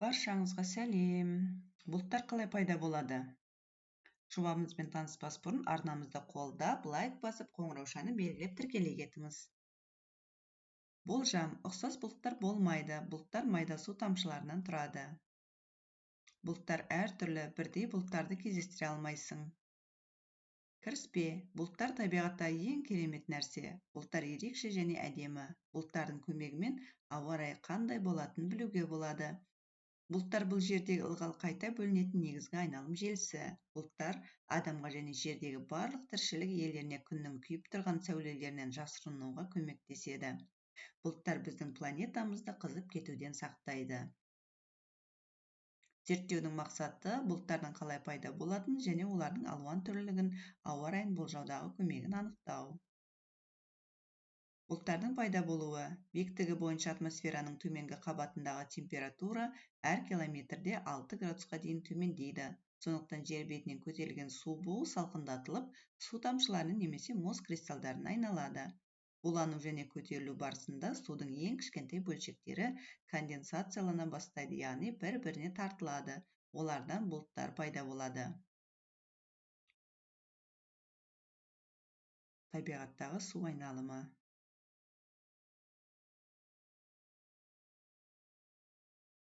Баршаңызға сәлем. Бұлттар қалай пайда болады? Жобамызбен таныспас бұрын арнамызды қолдап, лайк басып, қоңыраушаны белгілеп тіркеле кетіңіз. Болжам: ұқсас бұлттар болмайды. Бұлттар майда су тамшыларынан тұрады. Бұлттар әртүрлі, бірдей бұлттарды кездестіре алмайсың. Кіріспе: бұлттар табиғатта ең керемет нәрсе. Бұлттар ерекше және әдемі. Бұлттардың көмегімен ауа райы қандай болатынын білуге болады. Бұлттар бұл жердегі ылғал қайта бөлінетін негізгі айналым желісі. Бұлттар адамға және жердегі барлық тіршілік иелеріне күннің күйіп тұрған сәулелерінен жасырынуға көмектеседі. Бұлттар біздің планетамызды қызып кетуден сақтайды. Зерттеудің мақсаты бұлттардың қалай пайда болатынын және олардың алуан түрлілігін, ауа райын болжаудағы көмегін анықтау. Бұлттардың пайда болуы: биіктігі бойынша атмосфераның төменгі қабатындағы температура әр километрде 6 градусқа дейін төмендейді. Сондықтан жер бетінен көтерілген су буы салқындатылып, су тамшыларын немесе мұз кристалдарын айналады. Булану және көтерілу барысында судың ең кішкентай бөлшектері конденсациялана бастайды, яғни бір-біріне тартылады. Олардан бұлттар пайда болады. Табиғаттағы су айналымы.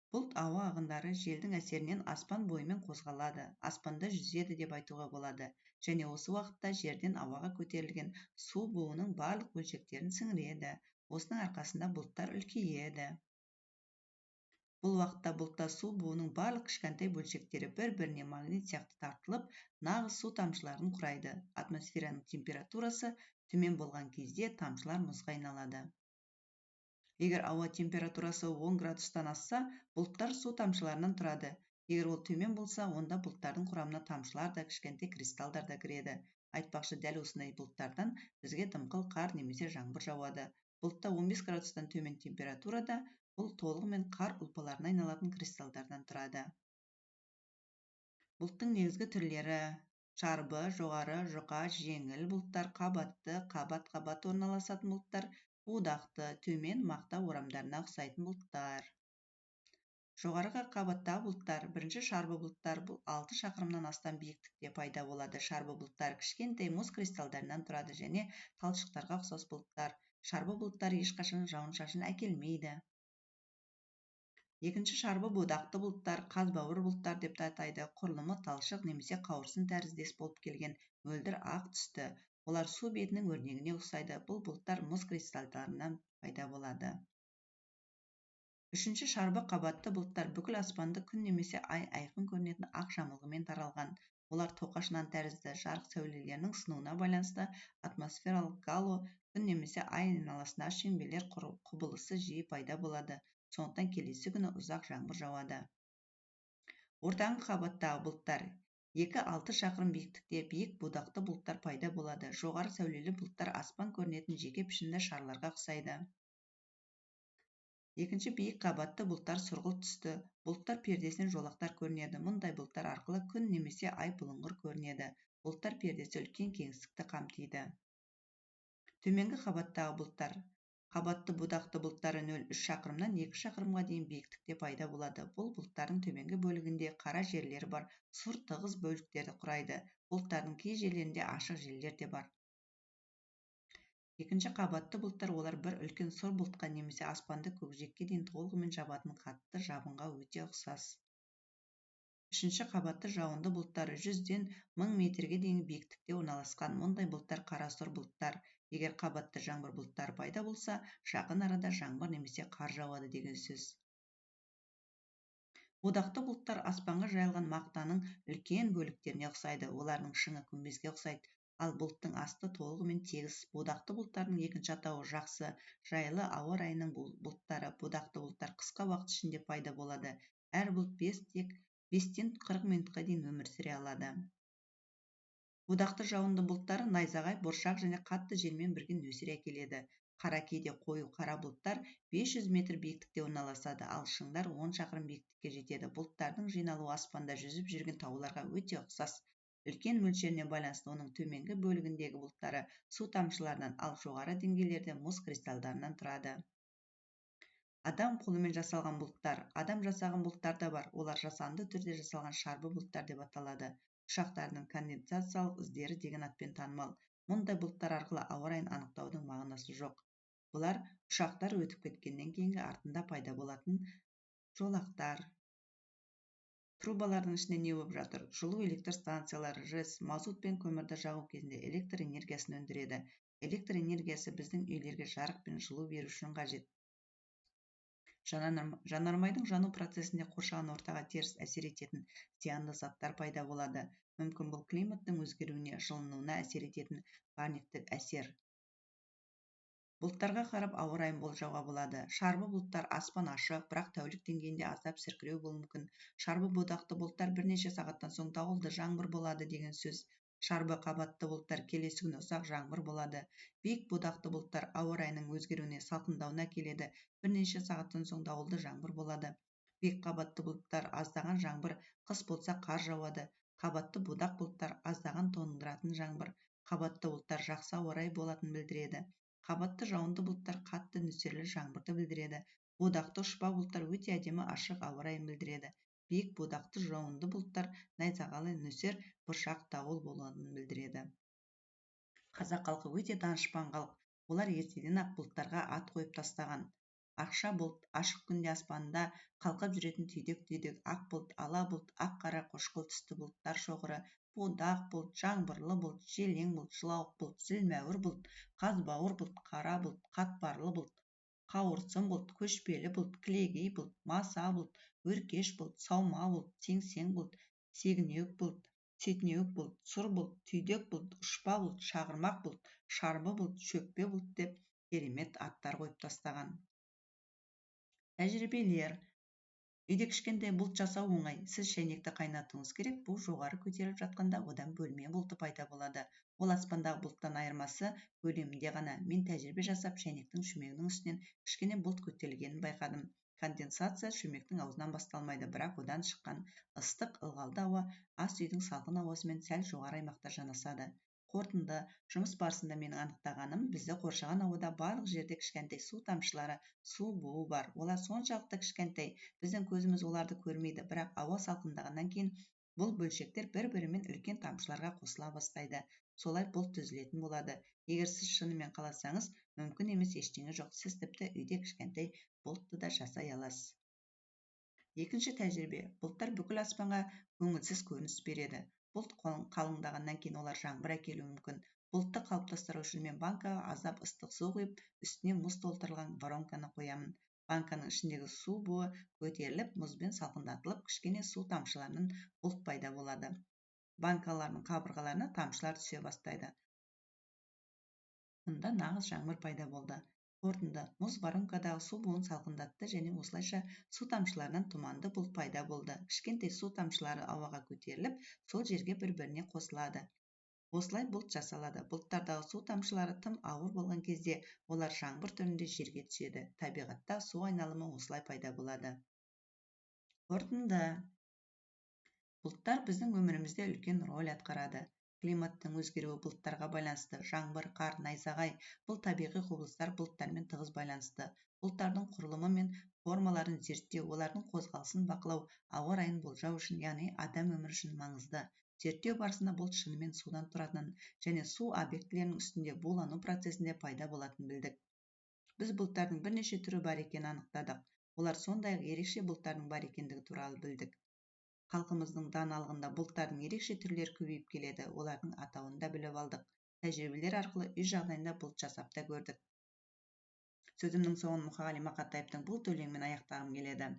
Бұлт ауа ағындары желдің әсерінен аспан бойымен қозғалады, аспанда жүзеді деп айтуға болады, және осы уақытта жерден ауаға көтерілген су буының барлық бөлшектерін сіңіреді. Осының арқасында бұлттар үлкейеді. Бұл уақытта бұлтта су буының барлық кішкентай бөлшектері бір-біріне магнит сияқты тартылып, нағыз су тамшыларын құрайды. Атмосфераның температурасы төмен болған кезде тамшылар мұзға айналады. Егер ауа температурасы 10 градустан асса, бұлттар су тамшыларынан тұрады. Егер ол төмен болса, онда бұлттардың құрамына тамшылар да, кішкентай кристалдар да кіреді. Айтпақшы, дәл осындай бұлттардан бізге дымқыл қар немесе жаңбыр жауады. Бұлтта 15 градустан төмен температурада бұл толығымен қар ұлпаларына айналатын кристалдардан тұрады. Бұлттың негізгі түрлері: шарбы, жоғары, жұқа, жеңіл бұлттар, қабатты, қабат-қабат орналасатын бұлттар, будақты, төмен мақта орамдарына ұқсайтын бұлттар. Жоғарғы қабаттағы бұлттар: бірінші шарбы бұлттар. Бұл 6 шақырымнан астам биіктікте пайда болады. Шарбы бұлттар кішкентай мұз кристалдарынан тұрады және талшықтарға ұқсас бұлттар. Шарбы бұлттар ешқашан жауын-шашын әкелмейді. Екінші шарбы будақты бұлттар, қазбауыр бұлттар деп атайды. Құрылымы талшық немесе қауырсын тәріздес болып келген, мөлдір ақ түсті. Олар су бетінің өрнегіне ұқсайды. Бұл бұлттар мұз кристалдарынан пайда болады. Үшінші шарбы қабатты бұлттар бүкіл аспанды күн немесе ай айқын көрінетін ақ жамылғымен таралған. Олар тоқаш нан тәрізді. жарық сәулелерінің сынуына байланысты атмосфералық гало, күн немесе ай айналасындағы шеңберлер құбылысы жиі пайда болады. Сондықтан келесі күні ұзақ жаңбыр жауады. Ортаңғы қабаттағы бұлттар: 2-6 шақырым биіктікте биік будақты бұлттар пайда болады. Жоғары сәулелі бұлттар аспан көрінетін жеке пішінді шарларға ұқсайды. Екінші биік қабатты бұлттар сұрғылт түсті. Бұлттар пердесінен жолақтар көрінеді. Мұндай бұлттар арқылы күн немесе ай бұлыңғыр көрінеді. Бұлттар пердесі үлкен кеңістікті қамтиды. Төменгі қабаттағы бұлттар: қабатты будақты бұлттары 0,3 шақырымнан 2 шақырымға дейін биіктікте пайда болады. Бұл бұлттардың төменгі бөлігінде қара жерлері бар, сұр тығыз бөліктерді құрайды. Бұлттардың кей жерлерінде ашық желдер де бар. Екінші қабатты бұлттар: олар бір үлкен сұр бұлтқа немесе аспанды көкжиекке дейін толығымен жабатын қатты жабынға өте ұқсас. Үшінші қабатты жауынды бұлттары 100-ден 1000 метрге дейін биіктікте орналасқан. Мұндай бұлттар қара сұр бұлттар. Егер қабатты жаңбыр бұлттары пайда болса, жақын арада жаңбыр немесе қар жауады деген сөз. Будақты бұлттар аспанға жайылған мақтаның үлкен бөліктеріне ұқсайды. Олардың шыңы күмбезге ұқсайды, ал бұлттың асты толығымен тегіс. Будақты бұлттардың екінші атауы жақсы, жайлы ауа райының бұлттары. Будақты бұлттар қысқа уақыт ішінде пайда болады. Әр бұлт 5-тен 40 минутқа дейін өмір сүре алады. Будақты жауынды бұлттары найзағай, бұршақ және қатты желмен бірге нөсер әкеледі. Қара кейде қою қара бұлттар 500 метр биіктікте орналасады, ал шыңдар 10 шақырым биіктікке жетеді. Бұлттардың жиналуы аспанда жүзіп жүрген тауларға өте ұқсас. Үлкен мөлшеріне байланысты оның төменгі бөлігіндегі бұлттары су тамшыларынан, ал жоғары деңгейлерде мұз кристалдарынан тұрады. Адам қолымен жасалған бұлттар. Адам жасаған бұлттар да бар. Олар жасанды түрде жасалған шарбы бұлттар деп аталады. Ұшақтардың конденсациялық іздері деген атпен танымал. Мұндай бұлттар арқылы ауа райын анықтаудың мағынасы жоқ. Бұлар ұшақтар өтіп кеткеннен кейінгі артында пайда болатын жолақтар. Трубалардың ішінде не болып жатыр? Жылу электр станциялары ЖЭС мазут пен көмірді жағу кезінде электр энергиясын өндіреді. Электр энергиясы біздің үйлерге жарық пен жылу беру үшін қажет. Жанармайдың жану процесінде қоршаған ортаға теріс әсер ететін зиянды заттар пайда болады. Мүмкін бұл климаттың өзгеруіне, жылынуына әсер ететін парниктік әсер. Бұлттарға қарап ауа райын болжауға болады. Шарбы бұлттар аспан ашық, бірақ тәулік деңгейінде аздап сіркіреу болуы мүмкін. Шарбы будақты бұлттар бірнеше сағаттан соң дауылды жаңбыр болады деген сөз. Шарбы қабатты бұлттар келесі күні ұзақ жаңбыр болады. Биік будақты бұлттар ауа райының өзгеруіне, салқындауына келеді. Бірнеше сағаттан соң дауылды жаңбыр болады. Биік қабатты бұлттар аздаған жаңбыр, қыс болса қар жауады. Қабатты будақ бұлттар аздаған тоңдыратын жаңбыр. Қабатты бұлттар жақсы ауа райы болатынын білдіреді. Қабатты жауынды бұлттар қатты нөсерлі жаңбырды білдіреді. Будақты ұшпа бұлттар өте әдемі ашық ауа райын білдіреді. Биік будақты жауынды бұлттар найзағайлы нөсер, бұршақ, дауыл болатынын білдіреді. Қазақ халқы өте данышпан халық. Олар ертеден-ақ бұлттарға ат қойып тастаған. Ақша бұлт, ашық күнде аспанында қалқып жүретін түйдек-түйдек ақ бұлт, ала бұлт, ақ-қара қошқыл түсті бұлттар шоғыры, будақ бұлт, жаңбырлы бұлт, желең бұлт, жылауық бұлт, зілмәуір бұлт, қазбауыр бұлт, қара бұлт, қатпарлы бұлт, қауырсын бұлт, көшпелі бұлт, кілегей бұлт, маса бұлт, өркеш бұлт, саума бұлт, сеңсең бұлт, сегінеуік бұлт, сетінеуік бұлт, сұр бұлт, түйдек бұлт, ұшпа бұлт, шағырмақ бұлт, шарбы бұлт, шөкпе бұлт деп керемет аттар қойып тастаған. Тәжірибелер. Үйде кішкентай бұлт жасау оңай. Сіз шәйнекті қайнатуыңыз керек. Бұл жоғары көтеріліп жатқанда одан бөлме бұлты пайда болады. Ол аспандағы бұлттан айырмасы көлемінде ғана. Мен тәжірибе жасап шәйнектің шүмегінің үстінен кішкене бұлт көтерілгенін байқадым. Конденсация шүмектің аузынан басталмайды, бірақ одан шыққан ыстық, ылғалды ауа ас үйдің салқын ауасымен сәл жоғары аймақта жанасады. Қорытынды жұмыс барысында менің анықтағаным, бізді қоршаған ауада барлық жерде кішкентай су тамшылары, су буы бар. Олар соншалықты кішкентай, біздің көзіміз оларды көрмейді, бірақ ауа салқындағаннан кейін бұл бөлшектер бір-бірімен үлкен тамшыларға қосыла бастайды. Солай бұлт түзілетін болады. Егер сіз шынымен қаласаңыз, мүмкін емес ештеңе жоқ. Сіз тіпті үйде кішкентай бұлтты да жасай аласыз. Екінші тәжірибе. Бұлттар бүкіл аспанға көңілсіз көрініс береді. Бұлт қалыңдағаннан кейін олар жаңбыр әкелуі мүмкін. Бұлтты қалыптастыру үшін мен банкаға аздап ыстық су құйып, үстіне мұз толтырылған воронканы қоямын. Банканың ішіндегі су буы көтеріліп, мұзбен салқындатылып, кішкене су тамшыларынан бұлт пайда болады. Банкалардың қабырғаларына тамшылар түсе бастайды. Мұнда нағыз жаңбыр пайда болды. Қорытынды. Мұз воронкадағы су буын салқындатты және осылайша су тамшыларынан тұманды бұлт пайда болды. Кішкентай су тамшылары ауаға көтеріліп, сол жерге бір-біріне қосылады. Осылай бұлт жасалады. Бұлттардағы су тамшылары тым ауыр болған кезде олар жаңбыр түрінде жерге түседі. Табиғатта су айналымы осылай пайда болады. Қорытынды. Бұлттар біздің өмірімізде үлкен роль атқарады. Климаттың өзгеруі бұлттарға байланысты. Жаңбыр, қар, найзағай, бұл табиғи құбылыстар бұлттармен тығыз байланысты. Бұлттардың құрылымы мен формаларын зерттеу, олардың қозғалысын бақылау, ауа райын болжау үшін, яғни адам өмірі үшін маңызды. Зерттеу барысында бұлт шынымен судан тұратынын және су объектілерінің үстінде булану процесінде пайда болатынын білдік. Біз бұлттардың бірнеше түрі бар екенін анықтадық. Олар сондай-ақ ерекше бұлттардың бар екендігі туралы білдік. Халқымыздың даналығында бұлттардың ерекше түрлері көбейіп келеді. Олардың атауын да біліп алдық. Тәжірибелер арқылы үй жағдайында бұлт жасап та көрдік. Сөзімнің соңын Мұқағали Мақатаевтың бұл өлеңімен аяқтағым келеді.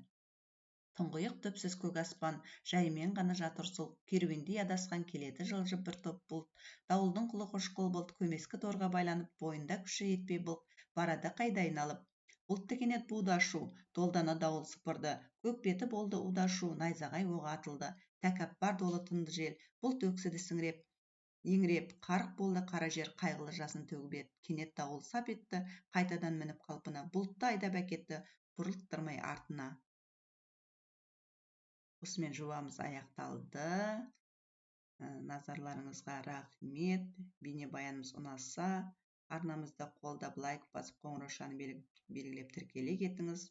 Тұңғиық түпсіз көк аспан, жаймен ғана жатыр сұлқ, керуендей адасқан келеді жылжып бір топ бұлт. Дауылдың құлы қошқыл бұлт, көмескі торға байланып, бойында күші етпей бұлт, барады қайда айналып. Бұлтты кенет буды ашу, долдана дауыл сыпырды, көк беті болды удашу, найзағай оғы атылды, тәкаппар долы тынды жел, бұлт өксіді сіңіреп, еңіреп, қарық болды қара жер, қайғылы жасын төгіп еді, кенет дауыл сап етті, қайтадан мініп қалпына, бұлтты айдап әкетті, бұрылттырмай артына. Осымен жобамыз аяқталды. Назарларыңызға рахмет. Бейнебаянымыз ұнаса, арнамызды қолдап лайк басып қоңыраушаны белгілеп тіркеле кетіңіз.